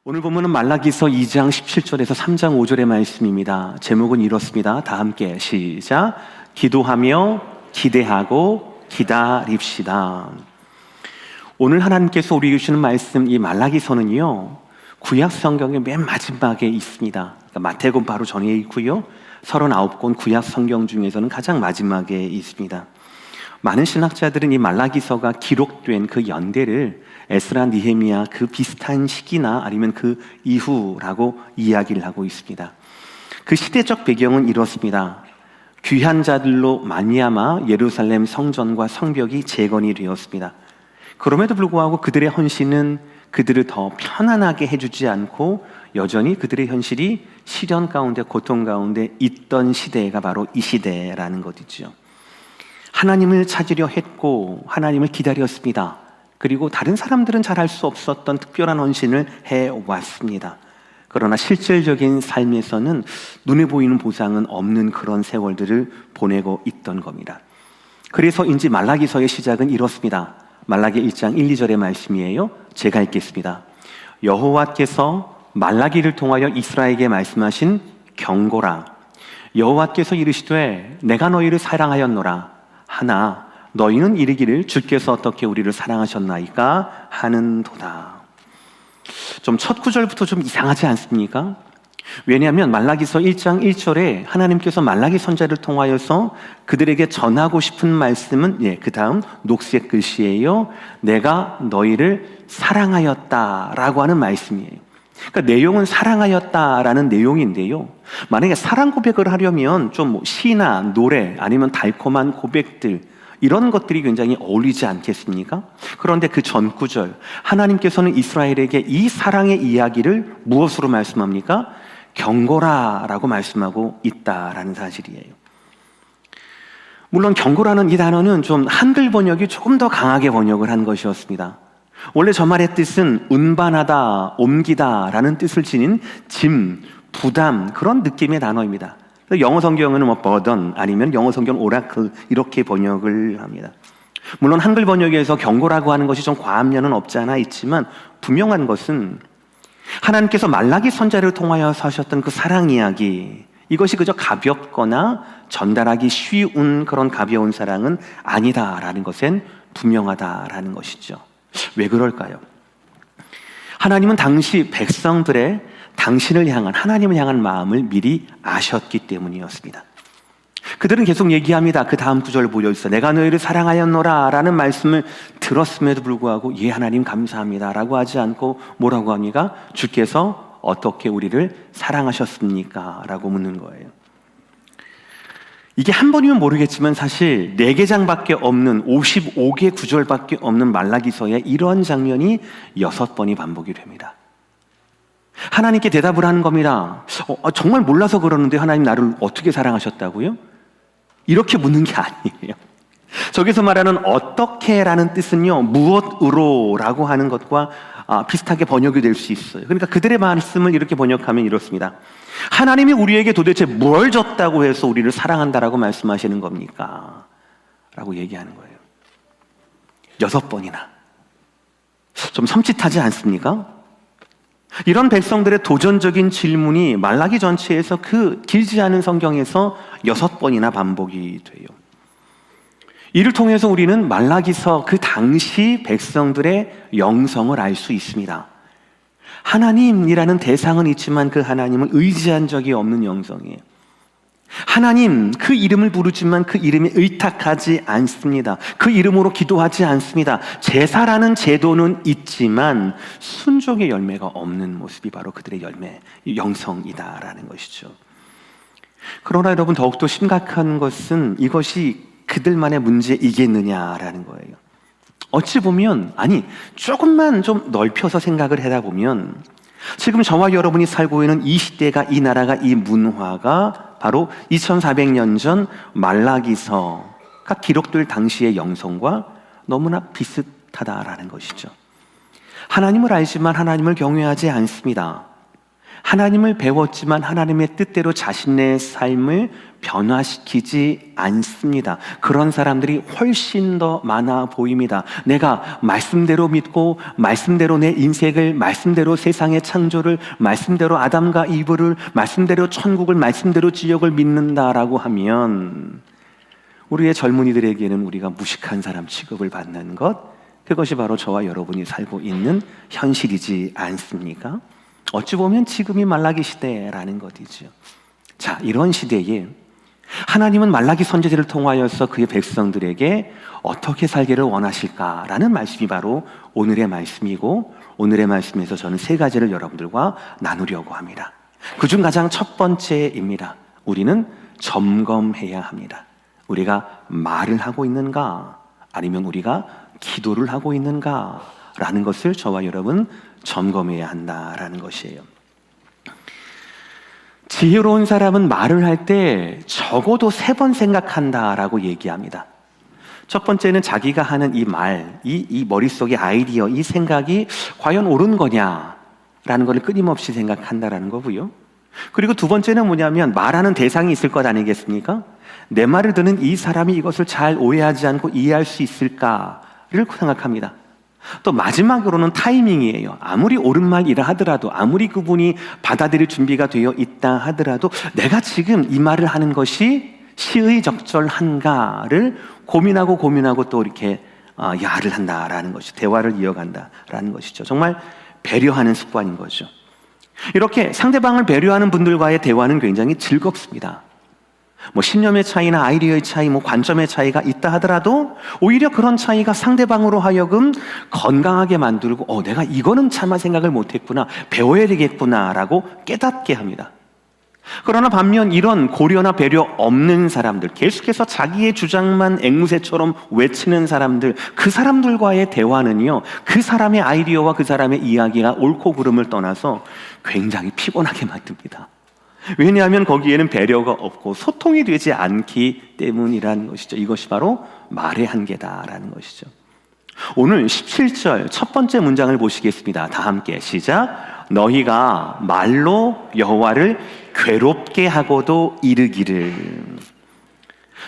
오늘 본문은 말라기서 2장 17절에서 3장 5절의 말씀입니다. 제목은 이렇습니다. 다 함께 시작. 기도하며 기대하고 기다립시다. 오늘 하나님께서 우리에게 주시는 말씀, 이 말라기서는요, 구약 성경의 맨 마지막에 있습니다. 그러니까 마태복음 바로 전에 있고요, 39권 구약 성경 중에서는 가장 마지막에 있습니다. 많은 신학자들은 이 말라기서가 기록된 그 연대를 에스라, 느헤미야 그 비슷한 시기나 아니면 그 이후라고 이야기를 하고 있습니다. 그 시대적 배경은 이렇습니다. 귀한 자들로 말미암아 예루살렘 성전과 성벽이 재건이 되었습니다. 그럼에도 불구하고 그들의 헌신은 그들을 더 편안하게 해주지 않고 여전히 그들의 현실이 시련 가운데, 고통 가운데 있던 시대가 바로 이 시대라는 것이죠. 하나님을 찾으려 했고 하나님을 기다렸습니다. 그리고 다른 사람들은 잘할 수 없었던 특별한 헌신을 해왔습니다. 그러나 실질적인 삶에서는 눈에 보이는 보상은 없는 그런 세월들을 보내고 있던 겁니다. 그래서인지 말라기서의 시작은 이렇습니다. 말라기 1장 1, 2절의 말씀이에요. 제가 읽겠습니다. 여호와께서 말라기를 통하여 이스라엘에게 말씀하신 경고라. 여호와께서 이르시되 내가 너희를 사랑하였노라. 하나 너희는 이르기를 주께서 어떻게 우리를 사랑하셨나이까 하는도다. 좀 첫 구절부터 좀 이상하지 않습니까? 왜냐하면 말라기서 1장 1절에 하나님께서 말라기 선지자를 통하여서 그들에게 전하고 싶은 말씀은 그 다음 녹색 글씨예요. 내가 너희를 사랑하였다라고 하는 말씀이에요. 그러니까 내용은 사랑하였다라는 내용인데요, 만약에 사랑 고백을 하려면 좀 시나 노래 아니면 달콤한 고백들, 이런 것들이 굉장히 어울리지 않겠습니까? 그런데 그 전 구절, 하나님께서는 이스라엘에게 이 사랑의 이야기를 무엇으로 말씀합니까? 경고라라고 말씀하고 있다라는 사실이에요. 물론 경고라는 이 단어는 좀 한글 번역이 조금 더 강하게 번역을 한 것이었습니다. 원래 저 말의 뜻은 운반하다, 옮기다 라는 뜻을 지닌 짐, 부담, 그런 느낌의 단어입니다. 영어 성경에는 burden 아니면 영어 성경 오라클 이렇게 번역을 합니다. 물론 한글 번역에서 경고라고 하는 것이 좀 과함면은 없지 않아 있지만, 분명한 것은 하나님께서 말라기 선지자를 통하여 하셨던 그 사랑 이야기, 이것이 그저 가볍거나 전달하기 쉬운 그런 가벼운 사랑은 아니다라는 것은 분명하다라는 것이죠. 왜 그럴까요? 하나님은 당시 백성들의 당신을 향한, 하나님을 향한 마음을 미리 아셨기 때문이었습니다. 그들은 계속 얘기합니다. 그 다음 구절을 보여주세요. 내가 너희를 사랑하였노라 라는 말씀을 들었음에도 불구하고 예 하나님 감사합니다 라고 하지 않고 뭐라고 합니까? 주께서 어떻게 우리를 사랑하셨습니까? 라고 묻는 거예요. 이게 한 번이면 모르겠지만 사실 4개장밖에 없는 55개 구절밖에 없는 말라기서에 이러한 장면이 6번이 반복이 됩니다. 하나님께 대답을 하는 겁니다. 정말 몰라서 그러는데 하나님 나를 어떻게 사랑하셨다고요? 이렇게 묻는 게 아니에요. 저기서 말하는 어떻게라는 뜻은요, 무엇으로 라고 하는 것과 비슷하게 번역이 될 수 있어요. 그러니까 그들의 말씀을 이렇게 번역하면 이렇습니다. 하나님이 우리에게 도대체 뭘 줬다고 해서 우리를 사랑한다라고 말씀하시는 겁니까? 라고 얘기하는 거예요. 6번이나. 좀 섬찟하지 않습니까? 이런 백성들의 도전적인 질문이 말라기 전체에서 그 길지 않은 성경에서 6번이나 반복이 돼요. 이를 통해서 우리는 말라기서 그 당시 백성들의 영성을 알 수 있습니다. 하나님이라는 대상은 있지만 그 하나님을 의지한 적이 없는 영성이에요. 하나님, 그 이름을 부르지만 그 이름에 의탁하지 않습니다. 그 이름으로 기도하지 않습니다. 제사라는 제도는 있지만 순종의 열매가 없는 모습이 바로 그들의 열매, 영성이다라는 것이죠. 그러나 여러분, 더욱더 심각한 것은 이것이 그들만의 문제이겠느냐라는 거예요. 어찌 보면, 조금만 좀 넓혀서 생각을 하다 보면 지금 저와 여러분이 살고 있는 이 시대가, 이 나라가, 이 문화가 바로 2400년 전 말라기서가 기록될 당시의 영성과 너무나 비슷하다라는 것이죠. 하나님을 알지만 하나님을 경외하지 않습니다. 하나님을 배웠지만 하나님의 뜻대로 자신의 삶을 변화시키지 않습니다. 그런 사람들이 훨씬 더 많아 보입니다. 내가 말씀대로 믿고 말씀대로 내 인생을, 말씀대로 세상의 창조를, 말씀대로 아담과 이브를, 말씀대로 천국을, 말씀대로 지옥을 믿는다라고 하면 우리의 젊은이들에게는 우리가 무식한 사람 취급을 받는 것, 그것이 바로 저와 여러분이 살고 있는 현실이지 않습니까? 어찌 보면 지금이 말라기 시대라는 것이죠. 자, 이런 시대에 하나님은 말라기 선지자를 통하여서 그의 백성들에게 어떻게 살기를 원하실까라는 말씀이 바로 오늘의 말씀이고, 오늘의 말씀에서 저는 세 가지를 여러분들과 나누려고 합니다. 그중 가장 첫 번째입니다. 우리는 점검해야 합니다. 우리가 말을 하고 있는가, 아니면 우리가 기도를 하고 있는가 라는 것을 저와 여러분 점검해야 한다라는 것이에요. 지혜로운 사람은 말을 할 때 적어도 3번 생각한다라고 얘기합니다. 첫 번째는 자기가 하는 이 말, 이 머릿속의 아이디어, 이 생각이 과연 옳은 거냐라는 걸 끊임없이 생각한다라는 거고요. 그리고 두 번째는 뭐냐면 말하는 대상이 있을 것 아니겠습니까? 내 말을 듣는 이 사람이 이것을 잘 오해하지 않고 이해할 수 있을까를 생각합니다. 또 마지막으로는 타이밍이에요. 아무리 옳은 말이라 하더라도, 아무리 그분이 받아들일 준비가 되어 있다 하더라도 내가 지금 이 말을 하는 것이 시의적절한가를 고민하고 또 이렇게 야를 한다라는 것이죠. 대화를 이어간다라는 것이죠. 정말 배려하는 습관인 거죠. 이렇게 상대방을 배려하는 분들과의 대화는 굉장히 즐겁습니다. 신념의 차이나 아이디어의 차이, 관점의 차이가 있다 하더라도 오히려 그런 차이가 상대방으로 하여금 건강하게 만들고 내가 이거는 차마 생각을 못했구나, 배워야 되겠구나 라고 깨닫게 합니다. 그러나 반면 이런 고려나 배려 없는 사람들, 계속해서 자기의 주장만 앵무새처럼 외치는 사람들, 그 사람들과의 대화는요, 그 사람의 아이디어와 그 사람의 이야기가 옳고 그름을 떠나서 굉장히 피곤하게 만듭니다. 왜냐하면 거기에는 배려가 없고 소통이 되지 않기 때문이라는 것이죠. 이것이 바로 말의 한계다라는 것이죠. 오늘 17절 첫 번째 문장을 보시겠습니다. 다 함께 시작. 너희가 말로 여호와를 괴롭게 하고도 이르기를.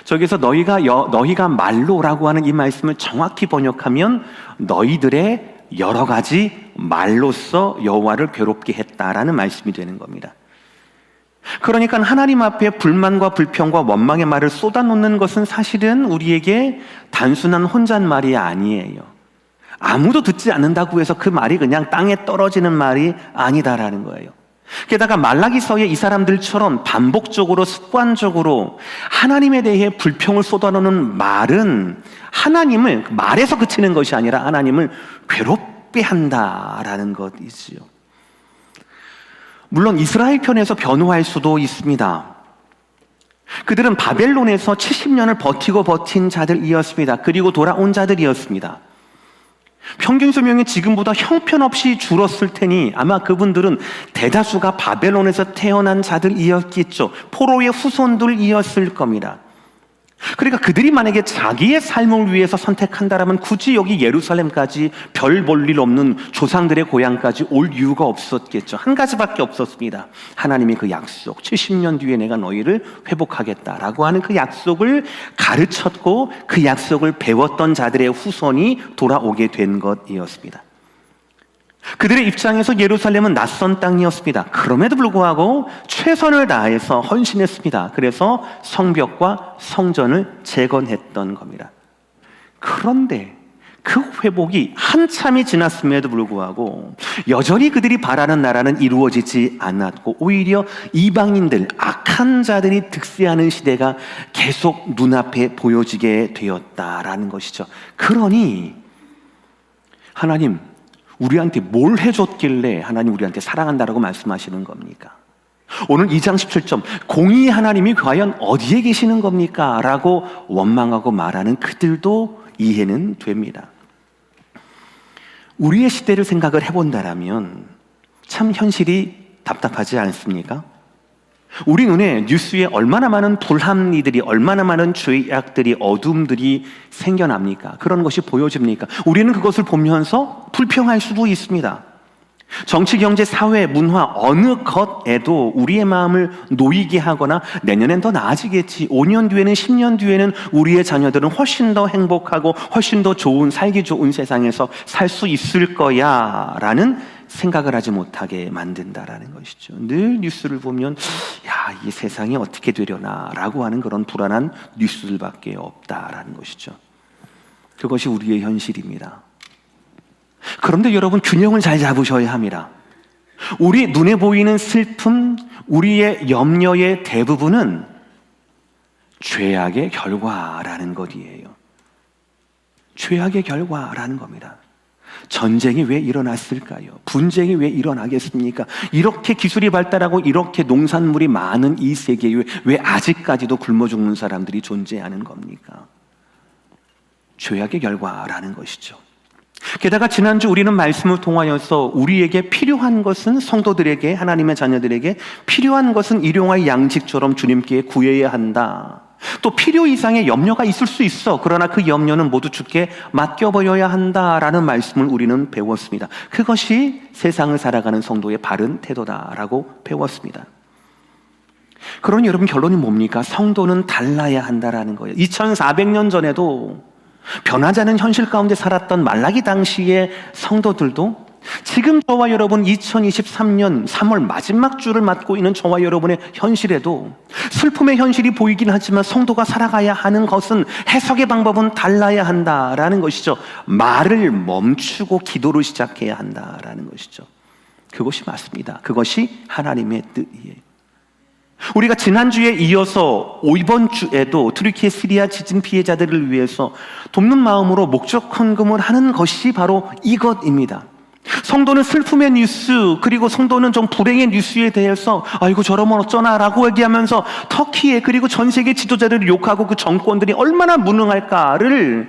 저기서 너희가 말로라고 하는 이 말씀을 정확히 번역하면 너희들의 여러 가지 말로써 여호와를 괴롭게 했다라는 말씀이 되는 겁니다. 그러니까 하나님 앞에 불만과 불평과 원망의 말을 쏟아놓는 것은 사실은 우리에게 단순한 혼잣말이 아니에요. 아무도 듣지 않는다고 해서 그 말이 그냥 땅에 떨어지는 말이 아니다라는 거예요. 게다가 말라기서에 이 사람들처럼 반복적으로 습관적으로 하나님에 대해 불평을 쏟아놓는 말은 하나님을 말에서 그치는 것이 아니라 하나님을 괴롭게 한다라는 것이지요. 물론 이스라엘 편에서 변호할 수도 있습니다. 그들은 바벨론에서 70년을 버틴 자들이었습니다. 그리고 돌아온 자들이었습니다. 평균 수명이 지금보다 형편없이 줄었을 테니 아마 그분들은 대다수가 바벨론에서 태어난 자들이었겠죠. 포로의 후손들이었을 겁니다. 그러니까 그들이 만약에 자기의 삶을 위해서 선택한다라면 굳이 여기 예루살렘까지 별 볼 일 없는 조상들의 고향까지 올 이유가 없었겠죠. 한 가지밖에 없었습니다. 하나님의 그 약속, 70년 뒤에 내가 너희를 회복하겠다라고 하는 그 약속을 가르쳤고 그 약속을 배웠던 자들의 후손이 돌아오게 된 것이었습니다. 그들의 입장에서 예루살렘은 낯선 땅이었습니다. 그럼에도 불구하고 최선을 다해서 헌신했습니다. 그래서 성벽과 성전을 재건했던 겁니다. 그런데 그 회복이 한참이 지났음에도 불구하고 여전히 그들이 바라는 나라는 이루어지지 않았고 오히려 이방인들, 악한 자들이 득세하는 시대가 계속 눈앞에 보여지게 되었다라는 것이죠. 그러니 하나님, 우리한테 뭘 해줬길래 하나님 우리한테 사랑한다라고 말씀하시는 겁니까? 오늘 2장 17절 공의의 하나님이 과연 어디에 계시는 겁니까? 라고 원망하고 말하는 그들도 이해는 됩니다. 우리의 시대를 생각을 해본다라면 참 현실이 답답하지 않습니까? 우리 눈에 뉴스에 얼마나 많은 불합리들이, 얼마나 많은 죄악들이, 어둠들이 생겨납니까? 그런 것이 보여집니까? 우리는 그것을 보면서 불평할 수도 있습니다. 정치, 경제, 사회, 문화 어느 것에도 우리의 마음을 놓이게 하거나 내년엔 더 나아지겠지, 5년 뒤에는 10년 뒤에는 우리의 자녀들은 훨씬 더 행복하고 훨씬 더 좋은, 살기 좋은 세상에서 살 수 있을 거야 라는 생각을 하지 못하게 만든다라는 것이죠. 늘 뉴스를 보면 야, 이 세상이 어떻게 되려나 라고 하는 그런 불안한 뉴스들밖에 없다라는 것이죠. 그것이 우리의 현실입니다. 그런데 여러분, 균형을 잘 잡으셔야 합니다. 우리 눈에 보이는 슬픔, 우리의 염려의 대부분은 죄악의 결과라는 것이에요. 죄악의 결과라는 겁니다. 전쟁이 왜 일어났을까요? 분쟁이 왜 일어나겠습니까? 이렇게 기술이 발달하고 이렇게 농산물이 많은 이 세계에 왜 아직까지도 굶어 죽는 사람들이 존재하는 겁니까? 죄악의 결과라는 것이죠. 게다가 지난주 우리는 말씀을 통하여서 우리에게 필요한 것은, 성도들에게, 하나님의 자녀들에게 필요한 것은 일용할 양식처럼 주님께 구해야 한다. 또 필요 이상의 염려가 있을 수 있어. 그러나 그 염려는 모두 주께 맡겨버려야 한다라는 말씀을 우리는 배웠습니다. 그것이 세상을 살아가는 성도의 바른 태도다라고 배웠습니다. 그러니 여러분, 결론이 뭡니까? 성도는 달라야 한다라는 거예요. 2400년 전에도 변하지 않은 현실 가운데 살았던 말라기 당시의 성도들도 지금 저와 여러분 2023년 3월 마지막 주를 맞고 있는 저와 여러분의 현실에도 슬픔의 현실이 보이긴 하지만 성도가 살아가야 하는 것은, 해석의 방법은 달라야 한다라는 것이죠. 말을 멈추고 기도를 시작해야 한다라는 것이죠. 그것이 맞습니다. 그것이 하나님의 뜻이에요. 우리가 지난주에 이어서 이번 주에도 트르키예 시리아 지진 피해자들을 위해서 돕는 마음으로 목적 헌금을 하는 것이 바로 이것입니다. 성도는 슬픔의 뉴스, 그리고 성도는 좀 불행의 뉴스에 대해서 아이고 저러면 어쩌나 라고 얘기하면서 터키에, 그리고 전 세계 지도자들을 욕하고 그 정권들이 얼마나 무능할까를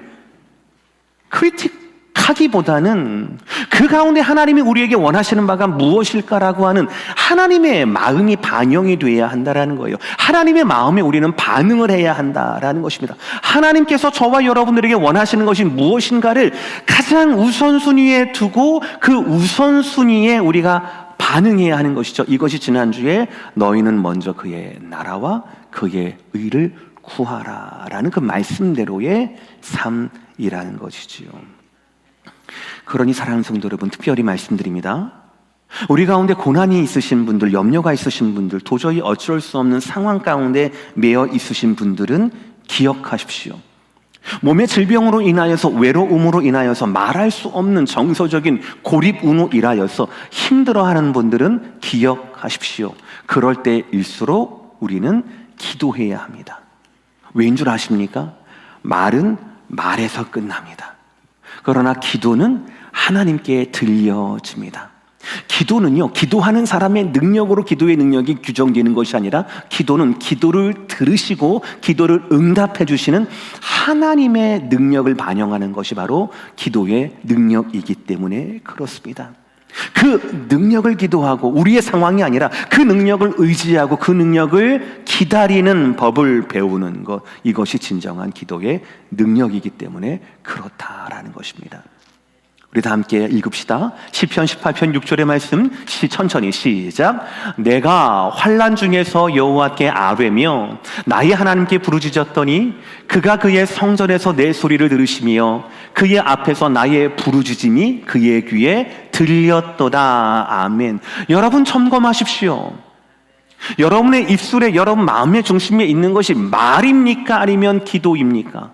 크리틱하기보다는 그 가운데 하나님이 우리에게 원하시는 바가 무엇일까라고 하는 하나님의 마음이 반영이 돼야 한다라는 거예요. 하나님의 마음에 우리는 반응을 해야 한다라는 것입니다. 하나님께서 저와 여러분들에게 원하시는 것이 무엇인가를 가장 우선순위에 두고 그 우선순위에 우리가 반응해야 하는 것이죠. 이것이 지난주에 너희는 먼저 그의 나라와 그의 의를 구하라라는 그 말씀대로의 삶이라는 것이지요. 그러니 사랑하는 성도 여러분, 특별히 말씀드립니다. 우리 가운데 고난이 있으신 분들, 염려가 있으신 분들, 도저히 어쩔 수 없는 상황 가운데 매여 있으신 분들은 기억하십시오. 몸의 질병으로 인하여서, 외로움으로 인하여서, 말할 수 없는 정서적인 고립으로 인하여서 힘들어하는 분들은 기억하십시오. 그럴 때일수록 우리는 기도해야 합니다. 왜인 줄 아십니까? 말은 말에서 끝납니다. 그러나 기도는 하나님께 들려집니다. 기도는요, 기도하는 사람의 능력으로 기도의 능력이 규정되는 것이 아니라, 기도는 기도를 들으시고 기도를 응답해 주시는 하나님의 능력을 반영하는 것이 바로 기도의 능력이기 때문에 그렇습니다. 그 능력을 기도하고, 우리의 상황이 아니라 그 능력을 의지하고 그 능력을 기다리는 법을 배우는 것, 이것이 진정한 기도의 능력이기 때문에 그렇다라는 것입니다. 우리 다 함께 읽읍시다. 시편 18편 6절의 말씀, 천천히 시작. 내가 환난 중에서 여호와께 아뢰며 나의 하나님께 부르짖었더니 그가 그의 성전에서 내 소리를 들으시며 그의 앞에서 나의 부르짖음이 그의 귀에 들렸도다. 아멘. 여러분 점검하십시오. 여러분의 입술에, 여러분 마음의 중심에 있는 것이 말입니까? 아니면 기도입니까?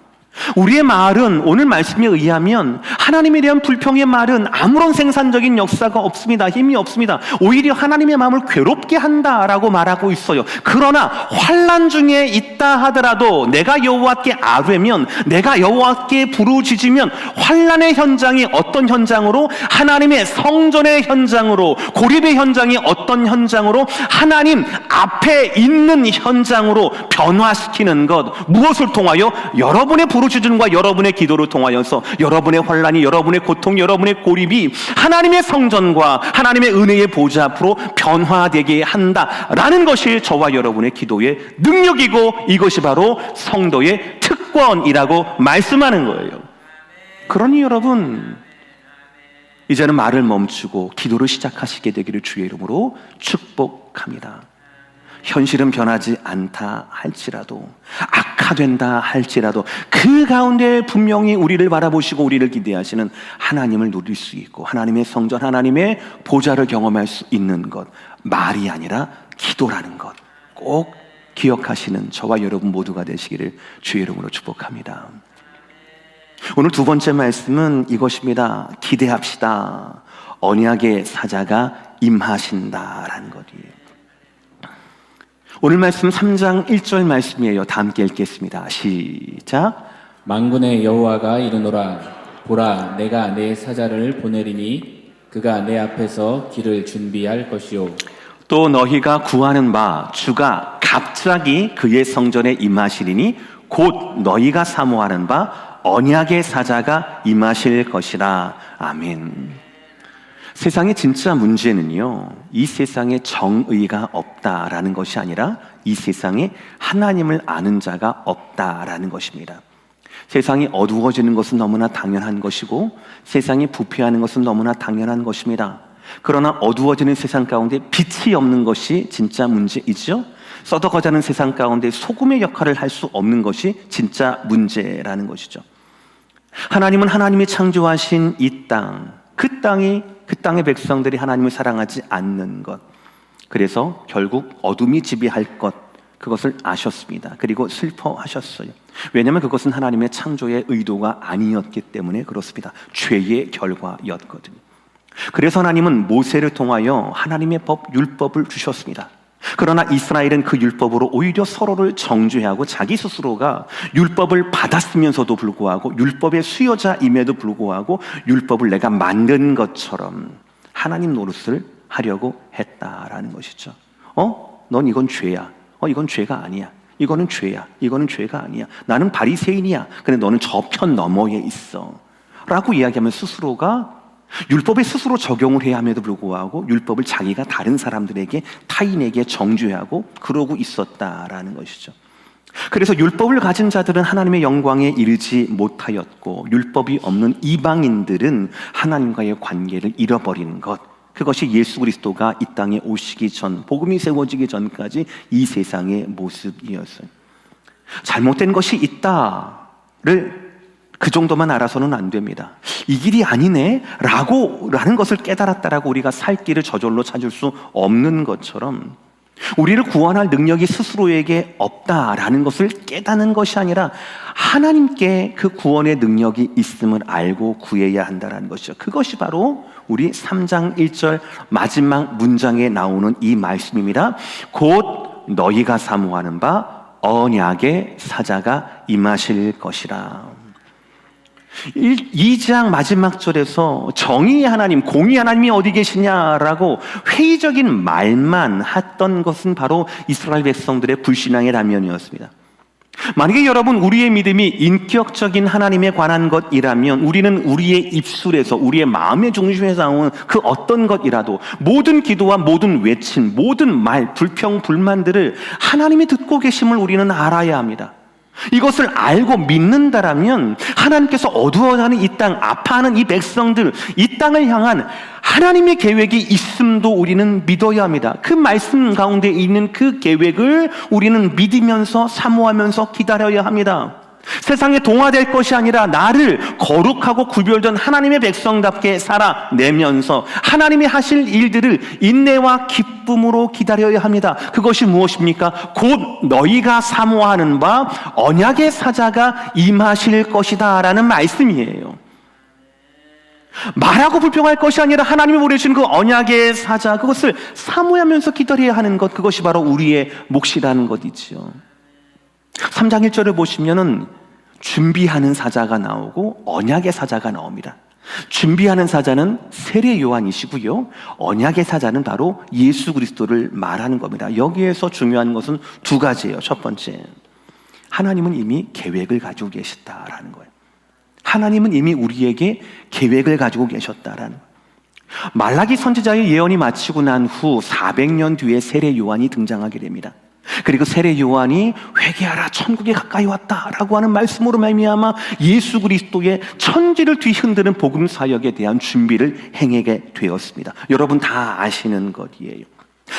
우리의 말은, 오늘 말씀에 의하면 하나님에 대한 불평의 말은 아무런 생산적인 역사가 없습니다. 힘이 없습니다. 오히려 하나님의 마음을 괴롭게 한다라고 말하고 있어요. 그러나 환난 중에 있다 하더라도 내가 여호와께 아뢰면, 내가 여호와께 부르짖으면 환난의 현장이 어떤 현장으로? 하나님의 성전의 현장으로, 고립의 현장이 어떤 현장으로? 하나님 앞에 있는 현장으로 변화시키는 것. 무엇을 통하여? 여러분의 부르짖음과 여러분의 기도를 통하여서 여러분의 환난이, 여러분의 고통, 여러분의 고립이 하나님의 성전과 하나님의 은혜의 보좌 앞으로 변화되게 한다라는 것이 저와 여러분의 기도의 능력이고, 이것이 바로 성도의 특권이라고 말씀하는 거예요. 그러니 여러분, 이제는 말을 멈추고 기도를 시작하시게 되기를 주의 이름으로 축복합니다. 현실은 변하지 않다 할지라도, 악화된다 할지라도 그 가운데 분명히 우리를 바라보시고 우리를 기대하시는 하나님을 누릴 수 있고 하나님의 성전, 하나님의 보좌를 경험할 수 있는 것, 말이 아니라 기도라는 것 꼭 기억하시는 저와 여러분 모두가 되시기를 주의 이름으로 축복합니다. 오늘 두 번째 말씀은 이것입니다. 기대합시다. 언약의 사자가 임하신다라는 것이에요. 오늘 말씀 3장 1절 말씀이에요. 다 함께 읽겠습니다. 시작. 만군의 여호와가 이르노라. 보라, 내가 내 사자를 보내리니 그가 내 앞에서 길을 준비할 것이요. 또 너희가 구하는 바 주가 갑자기 그의 성전에 임하시리니 곧 너희가 사모하는 바 언약의 사자가 임하실 것이라. 아멘. 세상의 진짜 문제는요, 이 세상에 정의가 없다라는 것이 아니라 이 세상에 하나님을 아는 자가 없다라는 것입니다. 세상이 어두워지는 것은 너무나 당연한 것이고 세상이 부패하는 것은 너무나 당연한 것입니다. 그러나 어두워지는 세상 가운데 빛이 없는 것이 진짜 문제이죠. 썩어가자는 세상 가운데 소금의 역할을 할 수 없는 것이 진짜 문제라는 것이죠. 하나님은 하나님이 창조하신 이 땅, 그 땅의 백성들이 하나님을 사랑하지 않는 것, 그래서 결국 어둠이 지배할 것, 그것을 아셨습니다. 그리고 슬퍼하셨어요. 왜냐하면 그것은 하나님의 창조의 의도가 아니었기 때문에 그렇습니다. 죄의 결과였거든요. 그래서 하나님은 모세를 통하여 하나님의 법, 율법을 주셨습니다. 그러나 이스라엘은 그 율법으로 오히려 서로를 정죄하고 자기 스스로가 율법을 받았으면서도 불구하고 율법의 수요자임에도 불구하고 율법을 내가 만든 것처럼 하나님 노릇을 하려고 했다라는 것이죠. 넌 이건 죄야. 이건 죄가 아니야. 이거는 죄야. 이거는 죄가 아니야. 나는 바리새인이야. 근데 너는 저편 너머에 있어. 라고 이야기하면 스스로가 율법에 스스로 적용을 해야 함에도 불구하고 율법을 자기가 다른 사람들에게, 타인에게 정죄하고 그러고 있었다라는 것이죠. 그래서 율법을 가진 자들은 하나님의 영광에 이르지 못하였고 율법이 없는 이방인들은 하나님과의 관계를 잃어버리는 것, 그것이 예수 그리스도가 이 땅에 오시기 전, 복음이 세워지기 전까지 이 세상의 모습이었어요. 잘못된 것이 있다를 그 정도만 알아서는 안 됩니다. 이 길이 아니네 라는 것을 깨달았다라고 우리가 살 길을 저절로 찾을 수 없는 것처럼 우리를 구원할 능력이 스스로에게 없다라는 것을 깨닫는 것이 아니라 하나님께 그 구원의 능력이 있음을 알고 구해야 한다는 것이죠. 그것이 바로 우리 3장 1절 마지막 문장에 나오는 이 말씀입니다. 곧 너희가 사모하는 바 언약의 사자가 임하실 것이라. 2장 마지막 절에서 정의의 하나님, 공의의 하나님이 어디 계시냐라고 회의적인 말만 했던 것은 바로 이스라엘 백성들의 불신앙의 단면이었습니다. 만약에 여러분 우리의 믿음이 인격적인 하나님에 관한 것이라면 우리는 우리의 입술에서, 우리의 마음의 중심에서 나오는 그 어떤 것이라도 모든 기도와 모든 외침, 모든 말, 불평, 불만들을 하나님이 듣고 계심을 우리는 알아야 합니다. 이것을 알고 믿는다라면 하나님께서 어두워가는 이 땅, 아파하는 이 백성들, 이 땅을 향한 하나님의 계획이 있음도 우리는 믿어야 합니다. 그 말씀 가운데 있는 그 계획을 우리는 믿으면서 사모하면서 기다려야 합니다. 세상에 동화될 것이 아니라 나를 거룩하고 구별된 하나님의 백성답게 살아내면서 하나님이 하실 일들을 인내와 기쁨으로 기다려야 합니다. 그것이 무엇입니까? 곧 너희가 사모하는 바 언약의 사자가 임하실 것이다 라는 말씀이에요. 말하고 불평할 것이 아니라 하나님이 보내주신 그 언약의 사자, 그것을 사모하면서 기다려야 하는 것, 그것이 바로 우리의 몫이라는 것이죠. 3장 1절을 보시면은 준비하는 사자가 나오고 언약의 사자가 나옵니다. 준비하는 사자는 세례 요한이시고요, 언약의 사자는 바로 예수 그리스도를 말하는 겁니다. 여기에서 중요한 것은 두 가지예요. 첫 번째, 하나님은 이미 계획을 가지고 계셨다라는 거예요. 하나님은 이미 우리에게 계획을 가지고 계셨다라는 거예요. 말라기 선지자의 예언이 마치고 난 후 400년 뒤에 세례 요한이 등장하게 됩니다. 그리고 세례 요한이 회개하라 천국에 가까이 왔다라고 하는 말씀으로 말미암아 예수 그리스도의 천지를 뒤흔드는 복음 사역에 대한 준비를 행하게 되었습니다. 여러분 다 아시는 것이에요.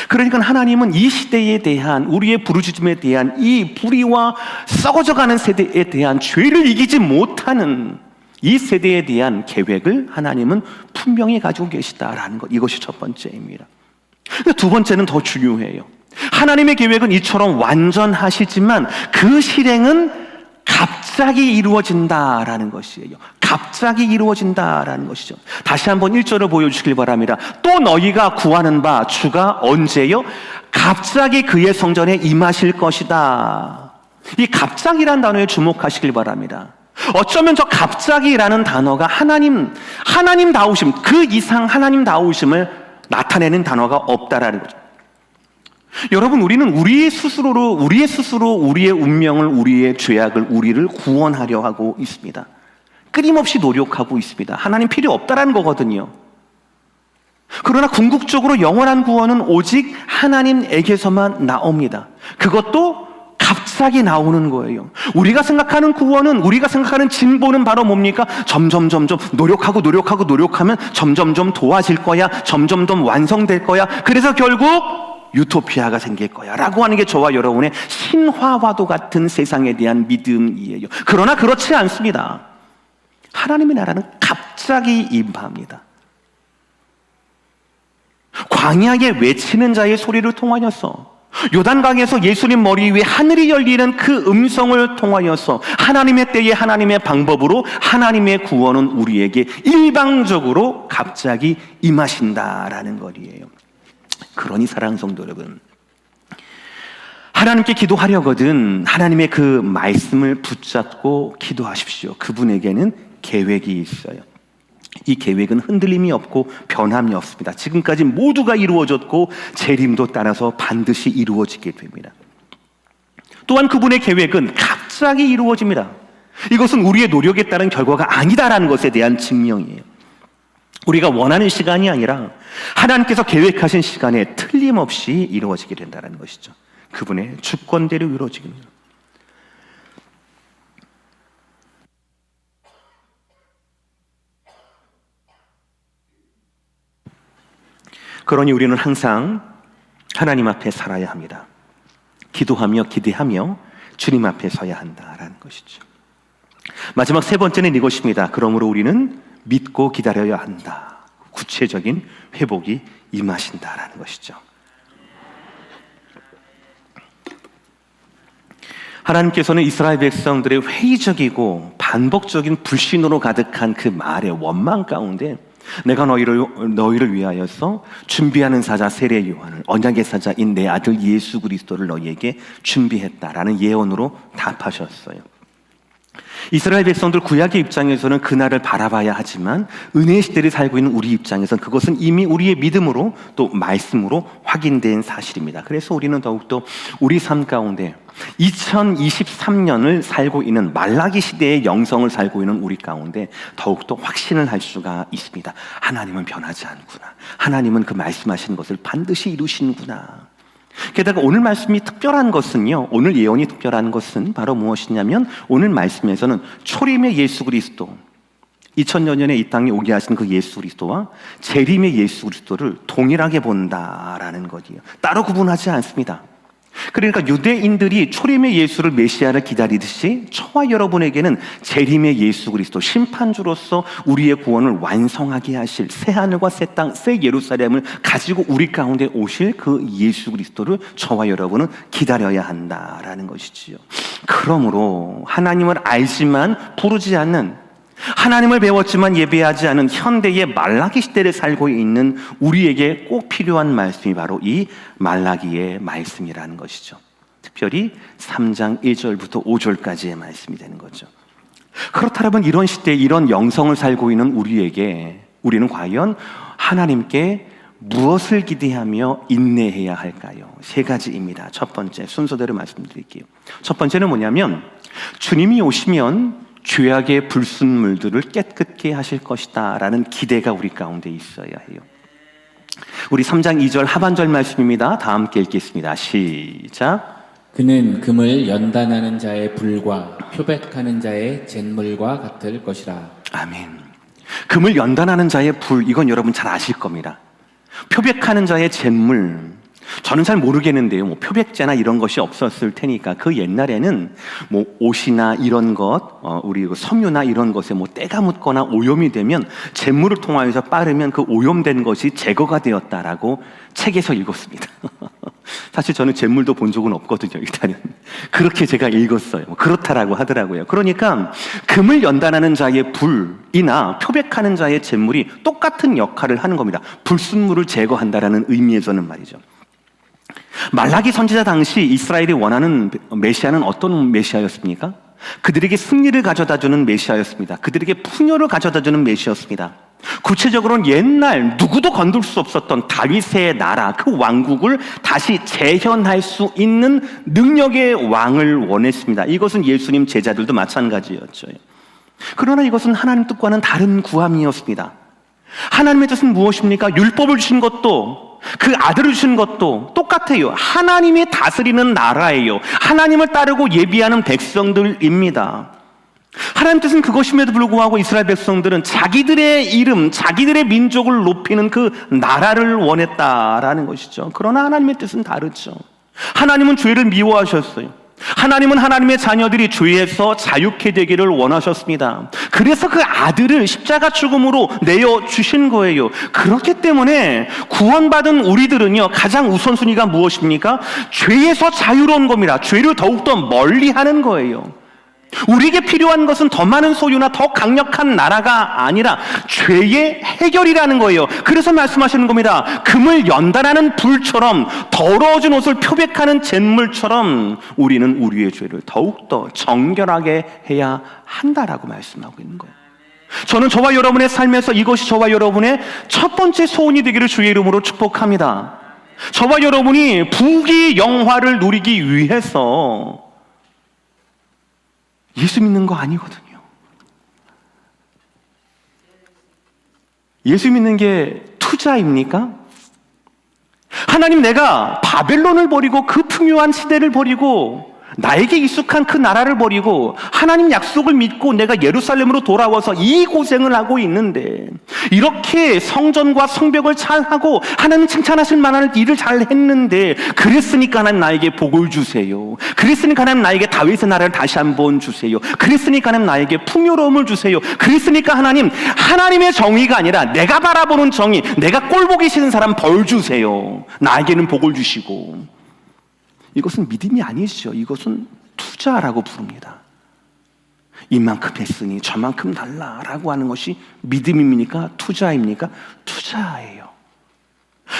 그러니까 하나님은 이 시대에 대한 우리의 부르짖음에 대한 이 불의와 썩어져가는 세대에 대한 죄를 이기지 못하는 이 세대에 대한 계획을 하나님은 분명히 가지고 계시다라는 것, 이것이 첫 번째입니다. 두 번째는 더 중요해요. 하나님의 계획은 이처럼 완전하시지만 그 실행은 갑자기 이루어진다라는 것이에요. 갑자기 이루어진다라는 것이죠. 다시 한번 1절을 보여주시길 바랍니다. 또 너희가 구하는 바 주가 언제요? 갑자기 그의 성전에 임하실 것이다. 이 갑자기란 단어에 주목하시길 바랍니다. 어쩌면 저 갑자기라는 단어가 하나님다우심, 그 이상 하나님다우심을 나타내는 단어가 없다라는 거죠. 여러분, 우리는 우리의 스스로 우리의 운명을, 우리의 죄악을, 우리를 구원하려 하고 있습니다. 끊임없이 노력하고 있습니다. 하나님 필요 없다라는 거거든요. 그러나 궁극적으로 영원한 구원은 오직 하나님에게서만 나옵니다. 그것도 갑자기 나오는 거예요. 우리가 생각하는 구원은, 우리가 생각하는 진보는 바로 뭡니까? 점점 노력하면 점점 도와질 거야. 점점 완성될 거야. 그래서 결국 유토피아가 생길 거야 라고 하는 게 저와 여러분의 신화와도 같은 세상에 대한 믿음이에요. 그러나 그렇지 않습니다. 하나님의 나라는 갑자기 임합니다. 광야에 외치는 자의 소리를 통하여서, 요단강에서 예수님 머리 위에 하늘이 열리는 그 음성을 통하여서 하나님의 때에 하나님의 방법으로 하나님의 구원은 우리에게 일방적으로 갑자기 임하신다라는 것이에요. 그러니 사랑하는 성도 여러분, 하나님께 기도하려거든 하나님의 그 말씀을 붙잡고 기도하십시오. 그분에게는 계획이 있어요. 이 계획은 흔들림이 없고 변함이 없습니다. 지금까지 모두가 이루어졌고 재림도 따라서 반드시 이루어지게 됩니다. 또한 그분의 계획은 갑자기 이루어집니다. 이것은 우리의 노력에 따른 결과가 아니다라는 것에 대한 증명이에요. 우리가 원하는 시간이 아니라 하나님께서 계획하신 시간에 틀림없이 이루어지게 된다는 것이죠. 그분의 주권대로 이루어지게 됩니다. 그러니 우리는 항상 하나님 앞에 살아야 합니다. 기도하며 기대하며 주님 앞에 서야 한다라는 것이죠. 마지막 세 번째는 이것입니다. 그러므로 우리는 믿고 기다려야 한다. 구체적인 회복이 임하신다라는 것이죠. 하나님께서는 이스라엘 백성들의 회의적이고 반복적인 불신으로 가득한 그 말의 원망 가운데 내가 너희를 위하여서 준비하는 사자 세례 요한을, 언약의 사자인 내 아들 예수 그리스도를 너희에게 준비했다라는 예언으로 답하셨어요. 이스라엘 백성들 구약의 입장에서는 그날을 바라봐야 하지만 은혜의 시대를 살고 있는 우리 입장에서는 그것은 이미 우리의 믿음으로 또 말씀으로 확인된 사실입니다. 그래서 우리는 더욱더 우리 삶 가운데 2023년을 살고 있는 말라기 시대의 영성을 살고 있는 우리 가운데 더욱더 확신을 할 수가 있습니다. 하나님은 변하지 않구나. 하나님은 그 말씀하신 것을 반드시 이루시는구나. 게다가 오늘 말씀이 특별한 것은요, 오늘 예언이 특별한 것은 바로 무엇이냐면 오늘 말씀에서는 초림의 예수 그리스도, 2000년 전에 이 땅에 오게 하신 그 예수 그리스도와 재림의 예수 그리스도를 동일하게 본다라는 것이에요. 따로 구분하지 않습니다. 그러니까 유대인들이 초림의 예수를 메시아를 기다리듯이 저와 여러분에게는 재림의 예수 그리스도, 심판주로서 우리의 구원을 완성하게 하실 새 하늘과 새 땅, 새 예루살렘을 가지고 우리 가운데 오실 그 예수 그리스도를 저와 여러분은 기다려야 한다라는 것이지요. 그러므로 하나님을 알지만 부르지 않는, 하나님을 배웠지만 예배하지 않은 현대의 말라기 시대를 살고 있는 우리에게 꼭 필요한 말씀이 바로 이 말라기의 말씀이라는 것이죠. 특별히 3장 1절부터 5절까지의 말씀이 되는 거죠. 그렇다면 이런 시대에 이런 영성을 살고 있는 우리에게 우리는 과연 하나님께 무엇을 기대하며 인내해야 할까요? 세 가지입니다. 첫 번째, 순서대로 말씀드릴게요. 첫 번째는 뭐냐면 주님이 오시면 죄악의 불순물들을 깨끗게 하실 것이다 라는 기대가 우리 가운데 있어야 해요. 우리 3장 2절 하반절 말씀입니다. 다 함께 읽겠습니다. 시작. 그는 금을 연단하는 자의 불과 표백하는 자의 잿물과 같을 것이라. 아멘. 금을 연단하는 자의 불, 이건 여러분 잘 아실 겁니다. 표백하는 자의 잿물, 저는 잘 모르겠는데요. 뭐 표백제나 이런 것이 없었을 테니까 그 옛날에는 뭐 옷이나 이런 것, 우리 섬유나 이런 것에 뭐 때가 묻거나 오염이 되면 잿물을 통하여서 빠르면 그 오염된 것이 제거가 되었다라고 책에서 읽었습니다. 사실 저는 잿물도 본 적은 없거든요. 일단은 그렇게 제가 읽었어요. 그렇다라고 하더라고요. 그러니까 금을 연단하는 자의 불이나 표백하는 자의 잿물이 똑같은 역할을 하는 겁니다. 불순물을 제거한다라는 의미에서는 말이죠. 말라기 선지자 당시 이스라엘이 원하는 메시아는 어떤 메시아였습니까? 그들에게 승리를 가져다주는 메시아였습니다. 그들에게 풍요를 가져다주는 메시아였습니다. 구체적으로는 옛날 누구도 건들 수 없었던 다윗의 나라, 그 왕국을 다시 재현할 수 있는 능력의 왕을 원했습니다. 이것은 예수님 제자들도 마찬가지였죠. 그러나 이것은 하나님 뜻과는 다른 구함이었습니다. 하나님의 뜻은 무엇입니까? 율법을 주신 것도 그 아들을 주신 것도 똑같아요. 하나님이 다스리는 나라예요. 하나님을 따르고 예비하는 백성들입니다. 하나님 뜻은 그것임에도 불구하고 이스라엘 백성들은 자기들의 이름, 자기들의 민족을 높이는 그 나라를 원했다라는 것이죠. 그러나 하나님의 뜻은 다르죠. 하나님은 죄를 미워하셨어요. 하나님은 하나님의 자녀들이 죄에서 자유케 되기를 원하셨습니다. 그래서 그 아들을 십자가 죽음으로 내어주신 거예요. 그렇기 때문에 구원받은 우리들은요, 가장 우선순위가 무엇입니까? 죄에서 자유로운 겁니다. 죄를 더욱더 멀리하는 거예요. 우리에게 필요한 것은 더 많은 소유나 더 강력한 나라가 아니라 죄의 해결이라는 거예요. 그래서 말씀하시는 겁니다. 금을 연단하는 불처럼, 더러워진 옷을 표백하는 잿물처럼 우리는 우리의 죄를 더욱더 정결하게 해야 한다라고 말씀하고 있는 거예요. 저는 저와 여러분의 삶에서 이것이 저와 여러분의 첫 번째 소원이 되기를 주의 이름으로 축복합니다. 저와 여러분이 부귀 영화를 누리기 위해서 예수 믿는 거 아니거든요. 예수 믿는 게 투자입니까? 하나님, 내가 바벨론을 버리고 그 풍요한 시대를 버리고 나에게 익숙한 그 나라를 버리고 하나님 약속을 믿고 내가 예루살렘으로 돌아와서 이 고생을 하고 있는데, 이렇게 성전과 성벽을 잘하고 하나님 칭찬하실 만한 일을 잘 했는데, 그랬으니까 하나님 나에게 복을 주세요. 그랬으니까 하나님 나에게 다윗의 나라를 다시 한번 주세요. 그랬으니까 하나님 나에게 풍요로움을 주세요. 그랬으니까 하나님, 하나님의 정의가 아니라 내가 바라보는 정의, 내가 꼴보기 싫은 사람 벌 주세요. 나에게는 복을 주시고. 이것은 믿음이 아니죠. 이것은 투자라고 부릅니다. 이만큼 했으니 저만큼 달라라고 하는 것이 믿음입니까? 투자입니까? 투자예요.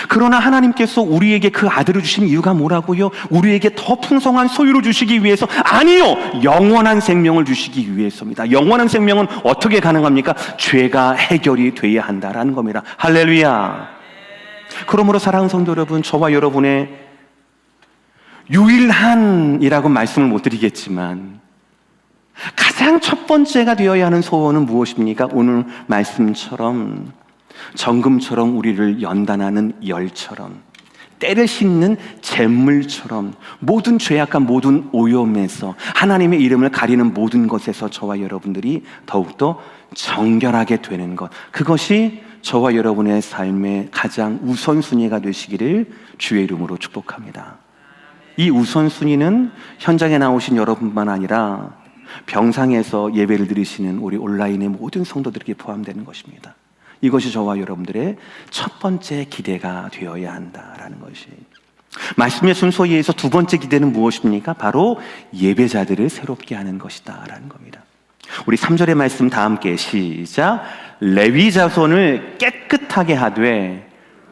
그러나 하나님께서 우리에게 그 아들을 주신 이유가 뭐라고요? 우리에게 더 풍성한 소유를 주시기 위해서? 아니요! 영원한 생명을 주시기 위해서입니다. 영원한 생명은 어떻게 가능합니까? 죄가 해결이 돼야 한다라는 겁니다. 할렐루야. 그러므로 사랑하는 성도 여러분, 저와 여러분의 유일한이라고 말씀을 못 드리겠지만 가장 첫 번째가 되어야 하는 소원은 무엇입니까? 오늘 말씀처럼 정금처럼 우리를 연단하는 열처럼, 때를 씻는 잿물처럼 모든 죄악과 모든 오염에서, 하나님의 이름을 가리는 모든 것에서 저와 여러분들이 더욱더 정결하게 되는 것, 그것이 저와 여러분의 삶의 가장 우선순위가 되시기를 주의 이름으로 축복합니다. 이 우선순위는 현장에 나오신 여러분만 아니라 병상에서 예배를 드리시는 우리 온라인의 모든 성도들에게 포함되는 것입니다. 이것이 저와 여러분들의 첫 번째 기대가 되어야 한다라는 것이, 말씀의 순서에 의해서 두 번째 기대는 무엇입니까? 바로 예배자들을 새롭게 하는 것이다 라는 겁니다. 우리 3절의 말씀 다 함께 시작. 레위 자손을 깨끗하게 하되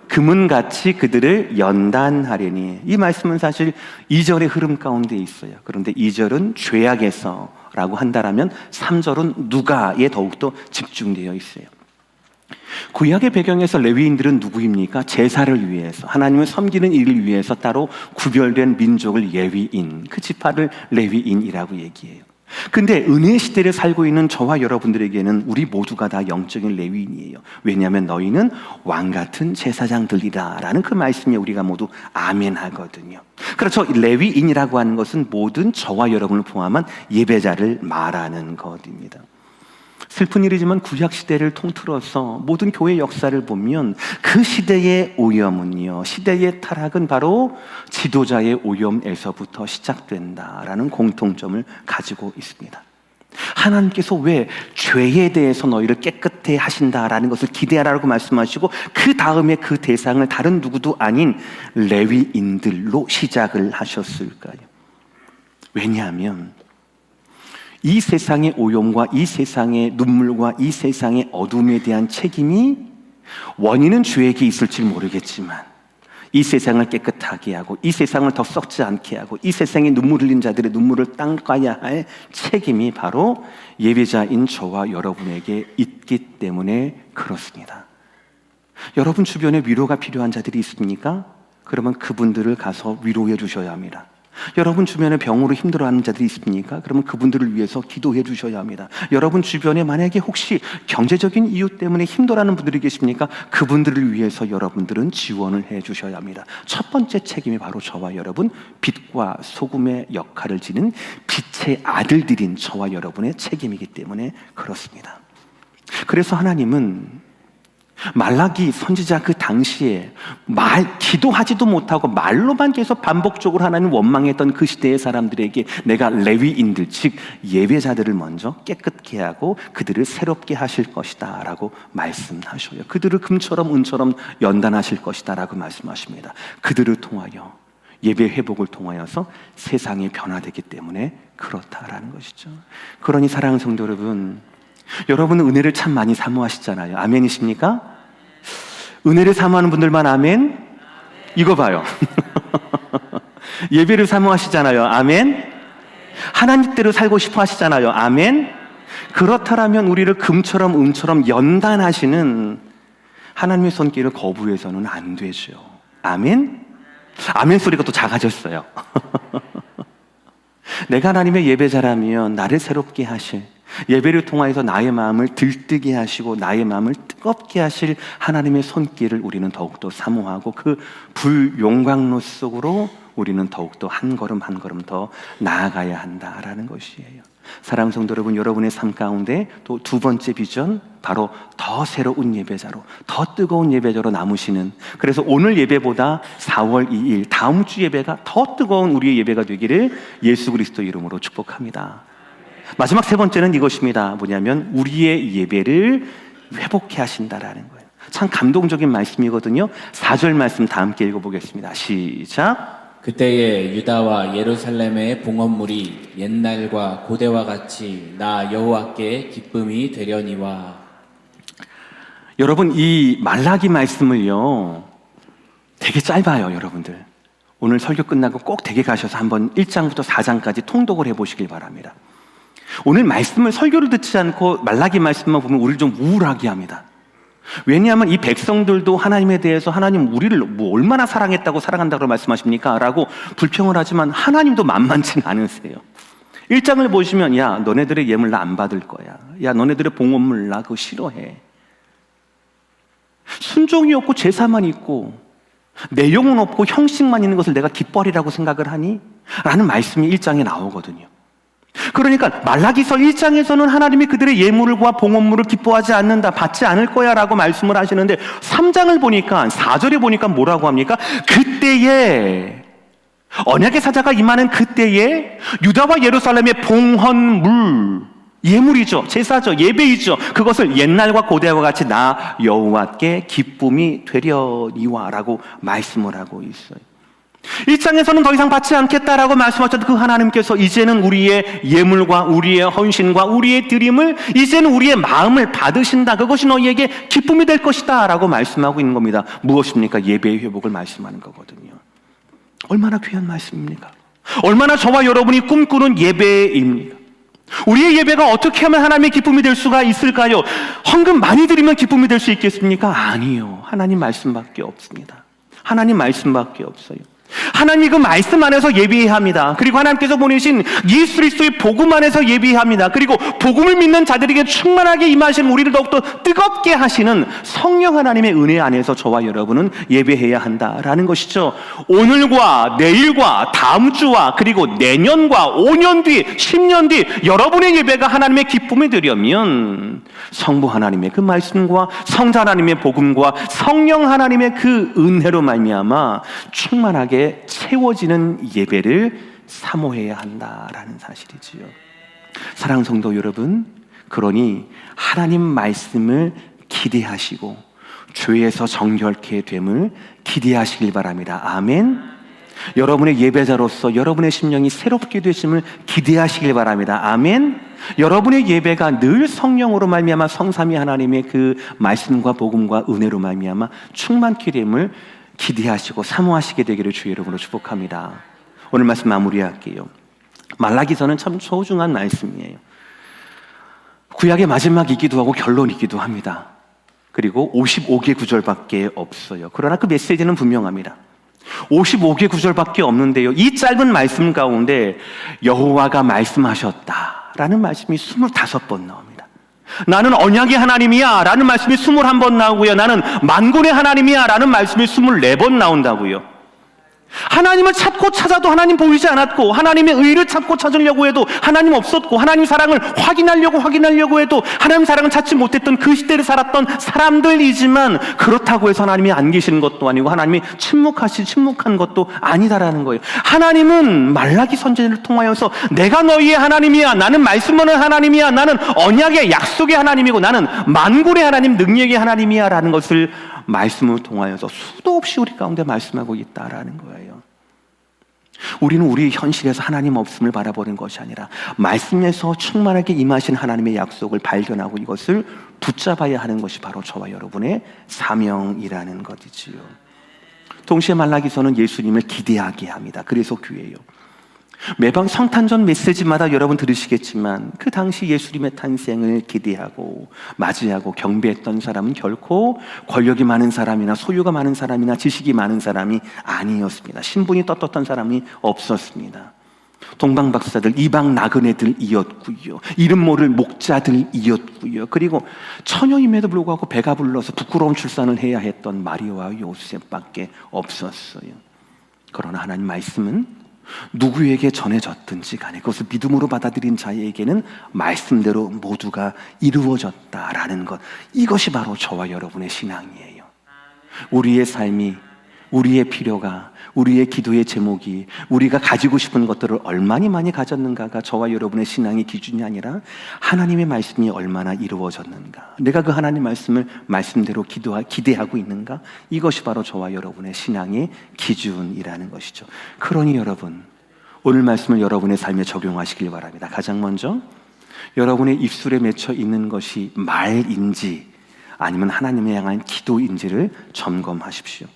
금은같이 그들을 연단하려니. 이 말씀은 사실 2절의 흐름 가운데 있어요. 그런데 2절은 죄악에서 라고 한다라면 3절은 누가에 더욱더 집중되어 있어요. 구약의 배경에서 레위인들은 누구입니까? 제사를 위해서, 하나님을 섬기는 일을 위해서 따로 구별된 민족을 예위인, 그 지파를 레위인이라고 얘기해요. 근데 은혜의 시대를 살고 있는 저와 여러분들에게는 우리 모두가 다 영적인 레위인이에요. 왜냐하면 너희는 왕같은 제사장들이다 라는 그 말씀에 우리가 모두 아멘 하거든요. 그렇죠. 레위인이라고 하는 것은 모든 저와 여러분을 포함한 예배자를 말하는 것입니다. 슬픈 일이지만 구약시대를 통틀어서 모든 교회 역사를 보면 그 시대의 오염은요, 시대의 타락은 바로 지도자의 오염에서부터 시작된다라는 공통점을 가지고 있습니다. 하나님께서 왜 죄에 대해서 너희를 깨끗해 하신다라는 것을 기대하라고 말씀하시고 그 다음에 그 대상을 다른 누구도 아닌 레위인들로 시작을 하셨을까요? 왜냐하면 이 세상의 오염과 이 세상의 눈물과 이 세상의 어둠에 대한 책임이 원인은 주에게 있을지 모르겠지만 이 세상을 깨끗하게 하고 이 세상을 더 썩지 않게 하고 이 세상에 눈물 흘린 자들의 눈물을 닦아야 할 책임이 바로 예배자인 저와 여러분에게 있기 때문에 그렇습니다. 여러분 주변에 위로가 필요한 자들이 있습니까? 그러면 그분들을 가서 위로해 주셔야 합니다. 여러분 주변에 병으로 힘들어하는 자들이 있습니까? 그러면 그분들을 위해서 기도해 주셔야 합니다. 여러분 주변에 만약에 혹시 경제적인 이유 때문에 힘들어하는 분들이 계십니까? 그분들을 위해서 여러분들은 지원을 해 주셔야 합니다. 첫 번째 책임이 바로 저와 여러분, 빛과 소금의 역할을 지닌 빛의 아들들인 저와 여러분의 책임이기 때문에 그렇습니다. 그래서 하나님은 말라기 선지자 그 당시에 기도하지도 못하고 말로만 계속 반복적으로 하나님 원망했던 그 시대의 사람들에게 내가 레위인들 즉 예배자들을 먼저 깨끗게 하고 그들을 새롭게 하실 것이다 라고 말씀하셔요. 그들을 금처럼 은처럼 연단하실 것이다 라고 말씀하십니다. 그들을 통하여 예배 회복을 통하여서 세상이 변화되기 때문에 그렇다라는 것이죠. 그러니 사랑하는 성도 여러분, 여러분은 은혜를 참 많이 사모하시잖아요. 아멘이십니까? 은혜를 사모하는 분들만 아멘? 이거 봐요. 예배를 사모하시잖아요. 아멘? 하나님대로 살고 싶어 하시잖아요. 아멘? 그렇다면 우리를 금처럼 은처럼 연단하시는 하나님의 손길을 거부해서는 안 되죠. 아멘? 아멘 소리가 또 작아졌어요. 내가 하나님의 예배자라면 나를 새롭게 하실, 예배를 통하여서 나의 마음을 들뜨게 하시고 나의 마음을 뜨겁게 하실 하나님의 손길을 우리는 더욱더 사모하고 그 불용광로 속으로 우리는 더욱더 한 걸음 한 걸음 더 나아가야 한다라는 것이에요. 사랑하는 성도 여러분, 여러분의 삶 가운데 또 두 번째 비전, 바로 더 새로운 예배자로, 더 뜨거운 예배자로 남으시는, 그래서 오늘 예배보다 4월 2일 다음 주 예배가 더 뜨거운 우리의 예배가 되기를 예수 그리스도 이름으로 축복합니다. 마지막 세 번째는 이것입니다. 뭐냐면 우리의 예배를 회복해 하신다라는 거예요. 참 감동적인 말씀이거든요. 4절 말씀 다 함께 읽어보겠습니다. 시작. 그때에 유다와 예루살렘의 봉헌물이 옛날과 고대와 같이 나 여호와께 기쁨이 되려니와. 여러분, 이 말라기 말씀을요 되게 짧아요. 여러분들 오늘 설교 끝나고 꼭 댁에 가셔서 한번 1장부터 4장까지 통독을 해보시길 바랍니다. 오늘 말씀을 설교를 듣지 않고 말라기 말씀만 보면 우리를 좀 우울하게 합니다. 왜냐하면 이 백성들도 하나님에 대해서 하나님 우리를 뭐 얼마나 사랑했다고 사랑한다고 말씀하십니까? 라고 불평을 하지만 하나님도 만만치는 않으세요. 1장을 보시면 야 너네들의 예물 나 안 받을 거야. 야 너네들의 봉헌물 나 그거 싫어해. 순종이 없고 제사만 있고 내용은 없고 형식만 있는 것을 내가 깃벌이라고 생각을 하니? 라는 말씀이 1장에 나오거든요. 그러니까 말라기서 1장에서는 하나님이 그들의 예물과 봉헌물을 기뻐하지 않는다, 받지 않을 거야 라고 말씀을 하시는데 3장을 보니까 4절에 보니까 뭐라고 합니까? 그때에 언약의 사자가 임하는 그때에 유다와 예루살렘의 봉헌물, 예물이죠, 제사죠, 예배이죠. 그것을 옛날과 고대와 같이 나 여호와께 기쁨이 되려니와 라고 말씀을 하고 있어요. 1장에서는 더 이상 받지 않겠다라고 말씀하셨던 그 하나님께서 이제는 우리의 예물과 우리의 헌신과 우리의 드림을 이제는 우리의 마음을 받으신다. 그것이 너희에게 기쁨이 될 것이다 라고 말씀하고 있는 겁니다. 무엇입니까? 예배의 회복을 말씀하는 거거든요. 얼마나 귀한 말씀입니까? 얼마나 저와 여러분이 꿈꾸는 예배입니까? 우리의 예배가 어떻게 하면 하나님의 기쁨이 될 수가 있을까요? 헌금 많이 드리면 기쁨이 될 수 있겠습니까? 아니요. 하나님 말씀밖에 없습니다. 하나님 말씀밖에 없어요. 하나님이 그 말씀 안에서 예배해야 합니다. 그리고 하나님께서 보내신 예수 그리스도의 복음 안에서 예배해야 합니다. 그리고 복음을 믿는 자들에게 충만하게 임하신 우리를 더욱더 뜨겁게 하시는 성령 하나님의 은혜 안에서 저와 여러분은 예배해야 한다라는 것이죠. 오늘과 내일과 다음 주와 그리고 내년과 5년 뒤, 10년 뒤 여러분의 예배가 하나님의 기쁨이 되려면 성부 하나님의 그 말씀과 성자 하나님의 복음과 성령 하나님의 그 은혜로 말미암아 충만하게 채워지는 예배를 사모해야 한다라는 사실이지요. 사랑하는 성도 여러분, 그러니 하나님 말씀을 기대하시고 죄에서 정결케 됨을 기대하시길 바랍니다. 아멘. 여러분의 예배자로서 여러분의 심령이 새롭게 되심을 기대하시길 바랍니다. 아멘. 여러분의 예배가 늘 성령으로 말미암아 성삼위 하나님의 그 말씀과 복음과 은혜로 말미암아 충만케 됨을 기대하시고 사모하시게 되기를 주의 이름으로 축복합니다. 오늘 말씀 마무리할게요. 말라기서는 참 소중한 말씀이에요. 구약의 마지막이기도 하고 결론이기도 합니다. 그리고 55개 구절밖에 없어요. 그러나 그 메시지는 분명합니다. 55개 구절밖에 없는데요, 이 짧은 말씀 가운데 여호와가 말씀하셨다라는 말씀이 25번 나옵니다. 나는 언약의 하나님이야 라는 말씀이 21번 나오고요, 나는 만군의 하나님이야 라는 말씀이 24번 나온다고요. 하나님을 찾고 찾아도 하나님 보이지 않았고, 하나님의 의를 찾고 찾으려고 해도 하나님 없었고, 하나님 사랑을 확인하려고 해도 하나님 사랑을 찾지 못했던 그 시대를 살았던 사람들이지만, 그렇다고 해서 하나님이 안 계시는 것도 아니고 하나님이 침묵한 것도 아니다라는 거예요. 하나님은 말라기 선지자를 통하여서 내가 너희의 하나님이야, 나는 말씀하는 하나님이야, 나는 언약의 약속의 하나님이고 나는 만군의 하나님, 능력의 하나님이야 라는 것을 말씀을 통하여서 수도 없이 우리 가운데 말씀하고 있다라는 거예요. 우리는 우리 현실에서 하나님 없음을 바라보는 것이 아니라 말씀에서 충만하게 임하신 하나님의 약속을 발견하고 이것을 붙잡아야 하는 것이 바로 저와 여러분의 사명이라는 것이지요. 동시에 말라기서는 예수님을 기대하게 합니다. 그래서 교회예요. 매번 성탄절 메시지마다 여러분 들으시겠지만 그 당시 예수님의 탄생을 기대하고 맞이하고 경배했던 사람은 결코 권력이 많은 사람이나 소유가 많은 사람이나 지식이 많은 사람이 아니었습니다. 신분이 떳떳한 사람이 없었습니다. 동방박사들, 이방 나그네들이었고요, 이름 모를 목자들이었고요, 그리고 처녀임에도 불구하고 배가 불러서 부끄러운 출산을 해야 했던 마리아와 요셉밖에 없었어요. 그러나 하나님 말씀은 누구에게 전해졌든지 간에 그것을 믿음으로 받아들인 자에게는 말씀대로 모두가 이루어졌다라는 것, 이것이 바로 저와 여러분의 신앙이에요. 우리의 삶이, 우리의 필요가, 우리의 기도의 제목이 우리가 가지고 싶은 것들을 얼마나 많이 가졌는가가 저와 여러분의 신앙의 기준이 아니라 하나님의 말씀이 얼마나 이루어졌는가, 내가 그 하나님 말씀을 말씀대로 기대하고 있는가, 이것이 바로 저와 여러분의 신앙의 기준이라는 것이죠. 그러니 여러분, 오늘 말씀을 여러분의 삶에 적용하시길 바랍니다. 가장 먼저 여러분의 입술에 맺혀 있는 것이 말인지 아니면 하나님을 향한 기도인지를 점검하십시오.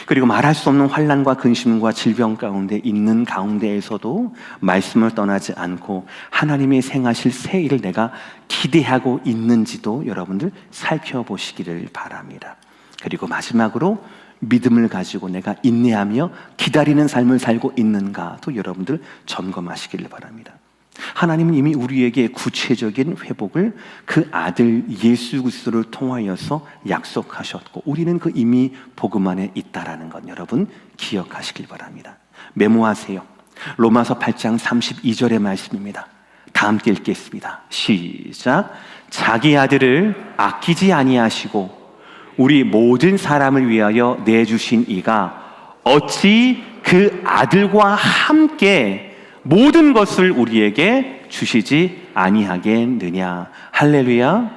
그리고 말할 수 없는 환난과 근심과 질병 가운데 있는 가운데에서도 말씀을 떠나지 않고 하나님의 행하실 새 일을 내가 기대하고 있는지도 여러분들 살펴보시기를 바랍니다. 그리고 마지막으로 믿음을 가지고 내가 인내하며 기다리는 삶을 살고 있는가도 여러분들 점검하시기를 바랍니다. 하나님은 이미 우리에게 구체적인 회복을 그 아들 예수 그리스도를 통하여서 약속하셨고, 우리는 그 이미 복음 안에 있다라는 것 여러분 기억하시길 바랍니다. 메모하세요. 로마서 8장 32절의 말씀입니다. 다 함께 읽겠습니다. 시작. 자기 아들을 아끼지 아니하시고 우리 모든 사람을 위하여 내주신 이가 어찌 그 아들과 함께 모든 것을 우리에게 주시지 아니하겠느냐. 할렐루야.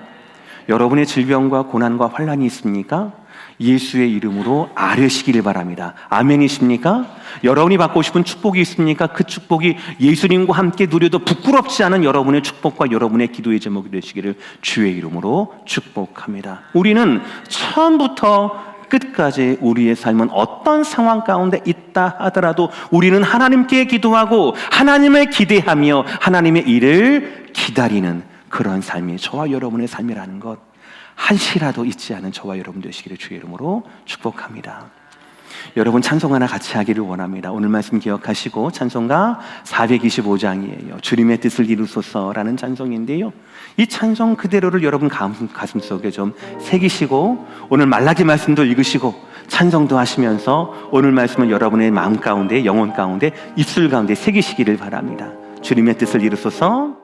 여러분의 질병과 고난과 환난이 있습니까? 예수의 이름으로 아뢰시기를 바랍니다. 아멘이십니까? 여러분이 받고 싶은 축복이 있습니까? 그 축복이 예수님과 함께 누려도 부끄럽지 않은 여러분의 축복과 여러분의 기도의 제목이 되시기를 주의 이름으로 축복합니다. 우리는 처음부터 끝까지 우리의 삶은 어떤 상황 가운데 있다 하더라도 우리는 하나님께 기도하고 하나님을 기대하며 하나님의 일을 기다리는 그런 삶이 저와 여러분의 삶이라는 것 한시라도 잊지 않은 저와 여러분 되시기를 주의 이름으로 축복합니다. 여러분 찬송 하나 같이 하기를 원합니다. 오늘 말씀 기억하시고 찬송가 425장이에요. 주님의 뜻을 이루소서라는 찬송인데요. 이 찬송 그대로를 여러분 가슴 속에 좀 새기시고 오늘 말라기 말씀도 읽으시고 찬송도 하시면서 오늘 말씀은 여러분의 마음 가운데, 영혼 가운데, 입술 가운데 새기시기를 바랍니다. 주님의 뜻을 이루소서.